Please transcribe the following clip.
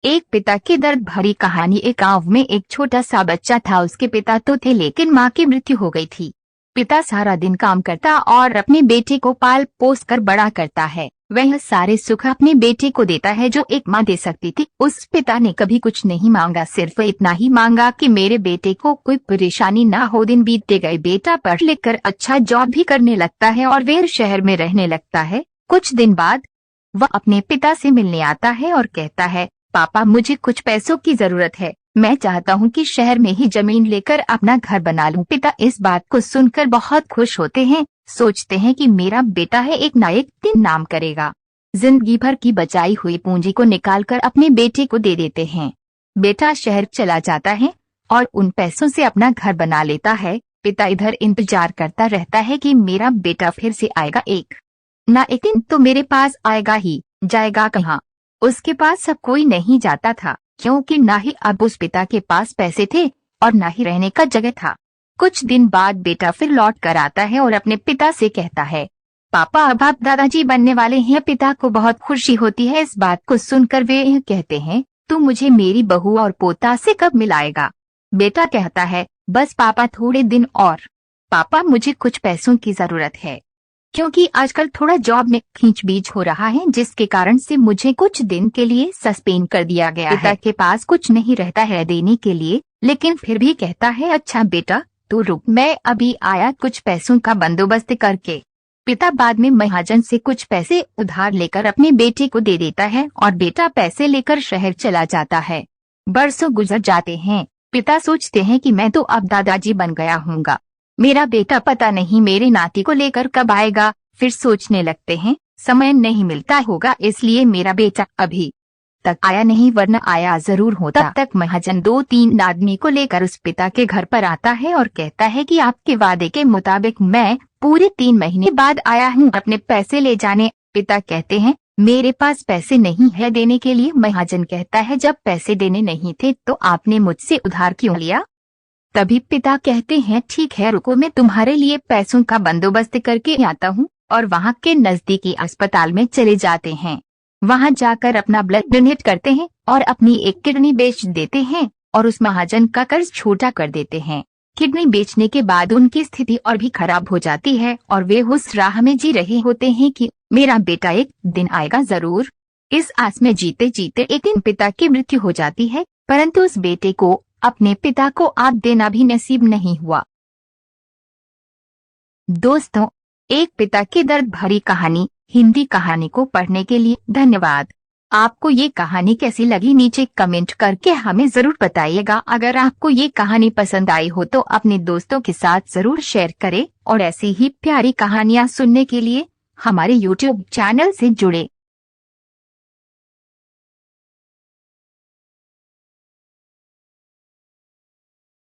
एक पिता की दर्द भरी कहानी। एक गांव में एक छोटा सा बच्चा था। उसके पिता तो थे लेकिन माँ की मृत्यु हो गई थी। पिता सारा दिन काम करता और अपने बेटे को पाल पोस कर बड़ा करता है। वह सारे सुख अपने बेटे को देता है जो एक माँ दे सकती थी। उस पिता ने कभी कुछ नहीं मांगा, सिर्फ इतना ही मांगा कि मेरे बेटे को कोई परेशानी ना हो। दिन बीतते गए, बेटा पढ़ लिख कर अच्छा जॉब भी करने लगता है और वह शहर में रहने लगता है। कुछ दिन बाद वह अपने पिता से मिलने आता है और कहता है, पापा मुझे कुछ पैसों की जरूरत है। मैं चाहता हूँ कि शहर में ही जमीन लेकर अपना घर बना लूँ। पिता इस बात को सुनकर बहुत खुश होते हैं। सोचते हैं कि मेरा बेटा है, एक ना एक दिन नाम करेगा। जिंदगी भर की बचाई हुई पूंजी को निकालकर अपने बेटे को दे देते हैं। बेटा शहर चला जाता है और उन पैसों से अपना घर बना लेता है। पिता इधर इंतजार करता रहता है कि मेरा बेटा फिर से आएगा, एक ना एक दिन तो मेरे पास आएगा ही। जाएगा कहाँ? उसके पास सब कोई नहीं जाता था, क्योंकि ना ही अब उस पिता के पास पैसे थे और ना ही रहने का जगह था। कुछ दिन बाद बेटा फिर लौट कर आता है और अपने पिता से कहता है, पापा अब आप दादाजी बनने वाले हैं। पिता को बहुत खुशी होती है। इस बात को सुनकर वे यह कहते हैं, तू मुझे मेरी बहू और पोता से कब मिलाएगा? बेटा कहता है, बस पापा थोड़े दिन और। पापा मुझे कुछ पैसों की जरूरत है, क्योंकि आजकल थोड़ा जॉब में खींचबीच हो रहा है, जिसके कारण से मुझे कुछ दिन के लिए सस्पेंड कर दिया गया है। पिता के पास कुछ नहीं रहता है देने के लिए, लेकिन फिर भी कहता है, अच्छा बेटा तू रुक, मैं अभी आया कुछ पैसों का बंदोबस्त करके। पिता बाद में महाजन से कुछ पैसे उधार लेकर अपने बेटे को दे देता है और बेटा पैसे लेकर शहर चला जाता है। बरसों गुजर जाते हैं। पिता सोचते हैं कि मैं तो अब दादाजी बन गया हूँगा, मेरा बेटा पता नहीं मेरे नाती को लेकर कब आएगा। फिर सोचने लगते हैं, समय नहीं मिलता होगा इसलिए मेरा बेटा अभी तक आया नहीं, वरना आया जरूर होता। तब तक महाजन 2-3 आदमी को लेकर उस पिता के घर पर आता है और कहता है कि आपके वादे के मुताबिक मैं पूरे 3 महीने बाद आया हूँ अपने पैसे ले जाने। पिता कहते हैं, मेरे पास पैसे नहीं है देने के लिए। महाजन कहता है, जब पैसे देने नहीं थे तो आपने मुझसे उधार क्यों लिया? तभी पिता कहते हैं, ठीक है रुको, मैं तुम्हारे लिए पैसों का बंदोबस्त करके आता हूँ। और वहाँ के नजदीकी अस्पताल में चले जाते हैं। वहाँ जाकर अपना ब्लड डोनेट करते हैं और अपनी एक किडनी बेच देते हैं और उस महाजन का कर्ज छोटा कर देते हैं। किडनी बेचने के बाद उनकी स्थिति और भी खराब हो जाती है और वे उस राह में जी रहे होते हैं कि मेरा बेटा एक दिन आएगा जरूर। इस आस में जीते जीते एक दिन पिता की मृत्यु हो जाती है, परंतु उस बेटे को अपने पिता को आप देना भी नसीब नहीं हुआ। दोस्तों, एक पिता की दर्द भरी कहानी हिंदी कहानी को पढ़ने के लिए धन्यवाद। आपको ये कहानी कैसी लगी नीचे कमेंट करके हमें जरूर बताइएगा। अगर आपको ये कहानी पसंद आई हो तो अपने दोस्तों के साथ जरूर शेयर करें और ऐसी ही प्यारी कहानियाँ सुनने के लिए हमारे YouTube चैनल से जुड़े।